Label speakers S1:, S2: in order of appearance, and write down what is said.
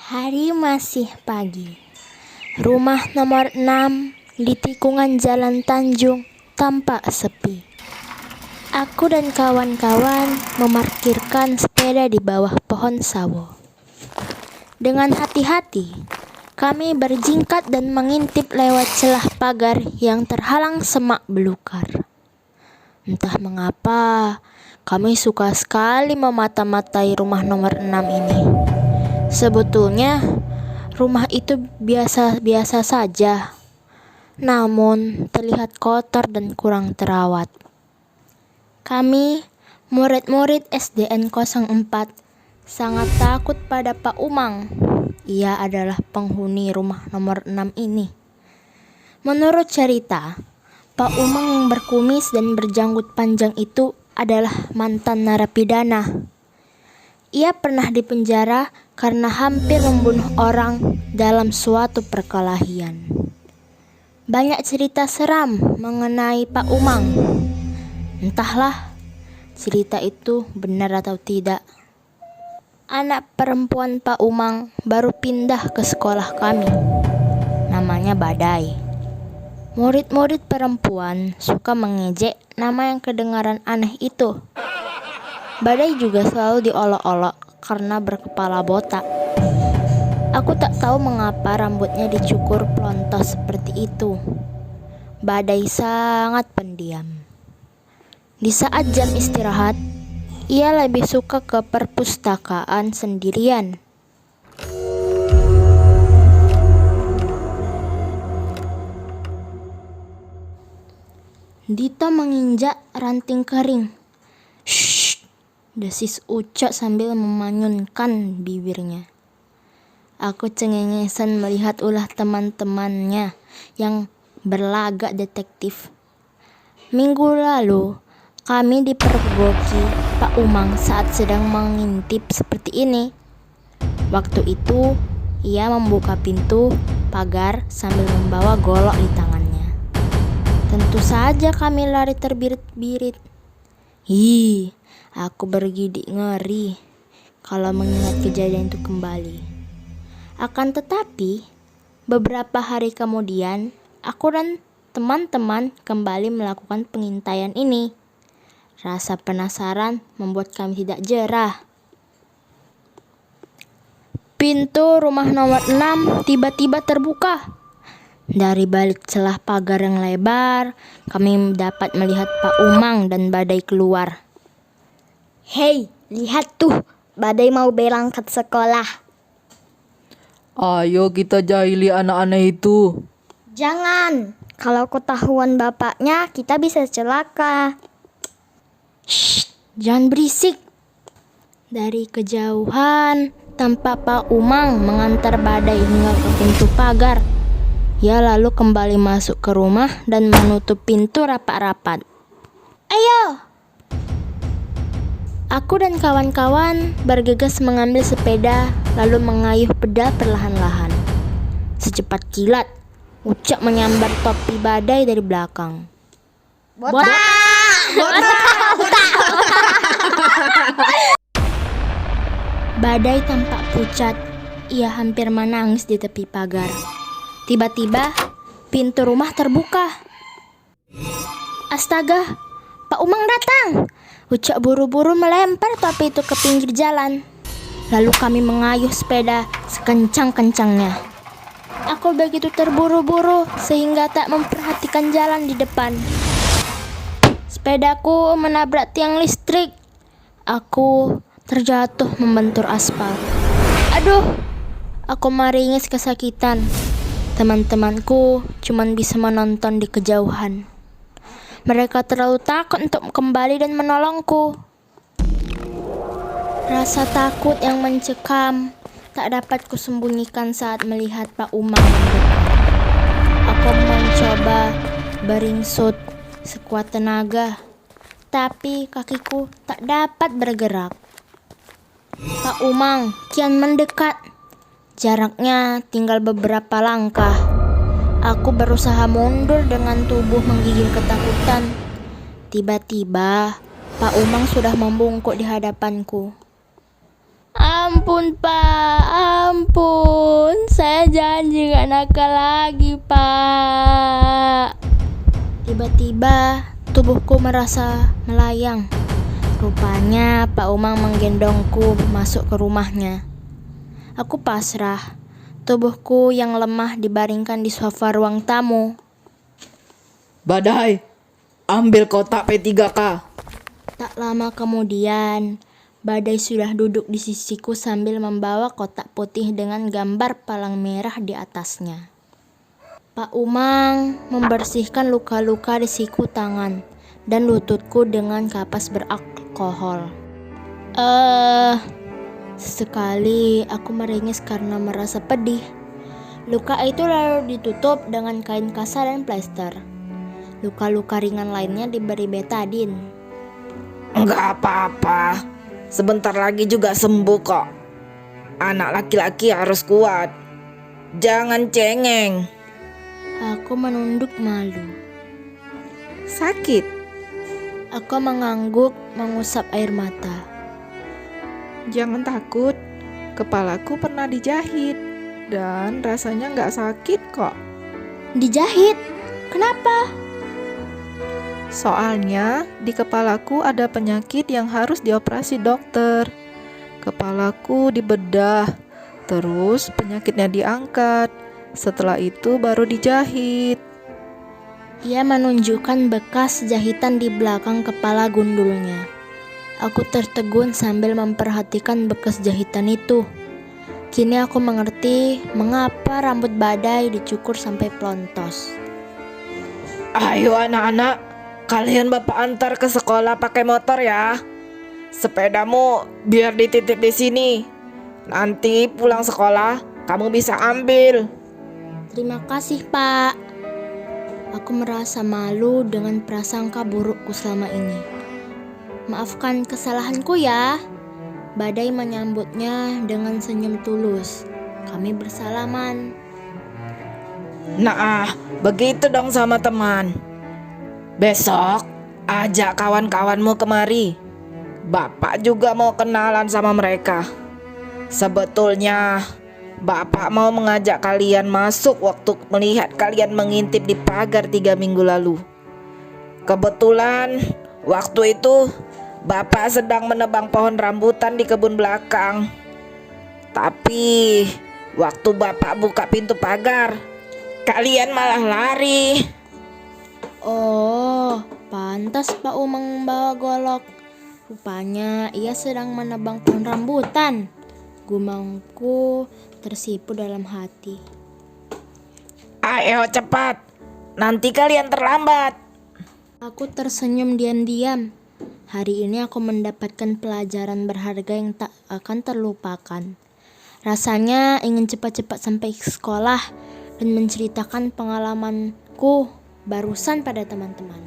S1: Hari masih pagi. Rumah nomor 6 di tikungan Jalan Tanjung tampak sepi. Aku dan kawan-kawan memarkirkan sepeda di bawah pohon sawo. Dengan hati-hati, kami berjingkat dan mengintip lewat celah pagar yang terhalang semak belukar. Entah mengapa, kami suka sekali memata-matai rumah nomor 6 ini. Sebetulnya, rumah itu biasa-biasa saja, namun terlihat kotor dan kurang terawat. Kami, murid-murid SDN 04, sangat takut pada Pak Umang. Ia adalah penghuni rumah nomor 6 ini. Menurut cerita, Pak Umang yang berkumis dan berjanggut panjang itu adalah mantan narapidana. Ia pernah dipenjara karena hampir membunuh orang dalam suatu perkelahian. Banyak cerita seram mengenai Pak Umang. Entahlah cerita itu benar atau tidak. Anak perempuan Pak Umang baru pindah ke sekolah kami. Namanya Badai. Murid-murid perempuan suka mengejek nama yang kedengaran aneh itu. Badai juga selalu diolok-olok karena berkepala botak. Aku tak tahu mengapa rambutnya dicukur plontos seperti itu. Badai sangat pendiam. Di saat jam istirahat, ia lebih suka ke perpustakaan sendirian. Dito menginjak ranting kering. Shh, desis Ucok sambil memanyunkan bibirnya. Aku cengengesan melihat ulah teman-temannya yang berlagak detektif. Minggu lalu, kami dipergoki Pak Umang saat sedang mengintip seperti ini. Waktu itu, ia membuka pintu pagar sambil membawa golok di tangannya. Tentu saja kami lari terbirit-birit. Aku bergidik ngeri kalau mengingat kejadian itu kembali. Akan tetapi, beberapa hari kemudian, aku dan teman-teman kembali melakukan pengintaian ini. Rasa penasaran membuat kami tidak jerah. Pintu rumah nomor 6 tiba-tiba terbuka. Dari balik celah pagar yang lebar, kami dapat melihat Pak Umang dan Badai keluar.
S2: Hei, lihat tuh, Badai mau berangkat sekolah.
S3: Ayo kita jahili anak-anak itu.
S2: Jangan, kalau ketahuan bapaknya kita bisa celaka.
S1: Shh, jangan berisik. Dari kejauhan, tampak Pak Umang mengantar Badai hingga ke pintu pagar. Ia lalu kembali masuk ke rumah dan menutup pintu rapat-rapat. Ayo! Aku dan kawan-kawan bergegas mengambil sepeda lalu mengayuh pedal perlahan-lahan. Secepat kilat, Ucok menyambar topi Badai dari belakang.
S2: Botak!
S1: Badai tampak pucat. Ia hampir menangis di tepi pagar. Tiba-tiba, pintu rumah terbuka. Astaga, Pak Umang datang! Ucok buru-buru melempar topi itu ke pinggir jalan. Lalu kami mengayuh sepeda sekencang-kencangnya. Aku begitu terburu-buru sehingga tak memperhatikan jalan di depan. Sepedaku menabrak tiang listrik. Aku terjatuh membentur aspal. Aduh, aku meringis kesakitan. Teman-temanku cuman bisa menonton di kejauhan. Mereka terlalu takut untuk kembali dan menolongku. Rasa takut yang mencekam tak dapat kusembunyikan saat melihat Pak Umang mendekat. Aku mencoba beringsut sekuat tenaga, tapi kakiku tak dapat bergerak. Pak Umang kian mendekat. Jaraknya tinggal beberapa langkah. Aku berusaha mundur dengan tubuh menggigil ketakutan. Tiba-tiba, Pak Umang sudah membungkuk di hadapanku. Ampun, Pak, ampun. janji gak nakal lagi, Pak. Tiba-tiba tubuhku merasa melayang. Rupanya Pak Umang menggendongku masuk ke rumahnya. Aku pasrah. Tubuhku yang lemah dibaringkan di sofa ruang tamu.
S3: Badai, ambil kotak P3K.
S1: Tak lama kemudian, Badai sudah duduk di sisiku sambil membawa kotak putih dengan gambar palang merah di atasnya. Pak Umang membersihkan luka-luka di siku tangan dan lututku dengan kapas beralkohol. Sesekali aku meringis karena merasa pedih. Luka itu lalu ditutup dengan kain kasar dan plester. Luka-luka ringan lainnya diberi betadin.
S4: Enggak apa-apa. Sebentar lagi juga sembuh kok. Anak laki-laki harus kuat. Jangan cengeng.
S1: Aku menunduk malu.
S4: Sakit.
S1: Aku mengangguk mengusap air mata.
S5: Jangan takut, kepalaku pernah dijahit dan rasanya nggak sakit kok.
S1: Dijahit? Kenapa?
S5: Soalnya di kepalaku ada penyakit yang harus dioperasi dokter. Kepalaku dibedah, terus penyakitnya diangkat. Setelah itu baru dijahit.
S1: Ia menunjukkan bekas jahitan di belakang kepala gundulnya. Aku tertegun sambil memperhatikan bekas jahitan itu. Kini aku mengerti mengapa rambut Badai dicukur sampai pelontos.
S4: Ayo anak-anak, kalian bapak antar ke sekolah pakai motor ya. Sepedamu biar dititip di sini. Nanti pulang sekolah kamu bisa ambil.
S1: Terima kasih, Pak. Aku merasa malu dengan prasangka burukku selama ini. Maafkan kesalahanku ya. Badai menyambutnya dengan senyum tulus. Kami bersalaman.
S4: Nah, begitu dong sama teman. Besok ajak kawan-kawanmu kemari. Bapak juga mau kenalan sama mereka. Sebetulnya Bapak mau mengajak kalian masuk waktu melihat kalian mengintip di pagar 3 minggu lalu. Kebetulan waktu itu Bapak sedang menebang pohon rambutan di kebun belakang. Tapi waktu Bapak buka pintu pagar, kalian malah lari.
S1: Oh, pantas Pak Umang membawa golok. Rupanya ia sedang menebang pohon rambutan. Gumamku tersipu dalam hati.
S4: Ayo cepat, nanti kalian terlambat.
S1: Aku tersenyum diam-diam. Hari ini aku mendapatkan pelajaran berharga yang tak akan terlupakan. Rasanya ingin cepat-cepat sampai ke sekolah dan menceritakan pengalamanku barusan pada teman-teman.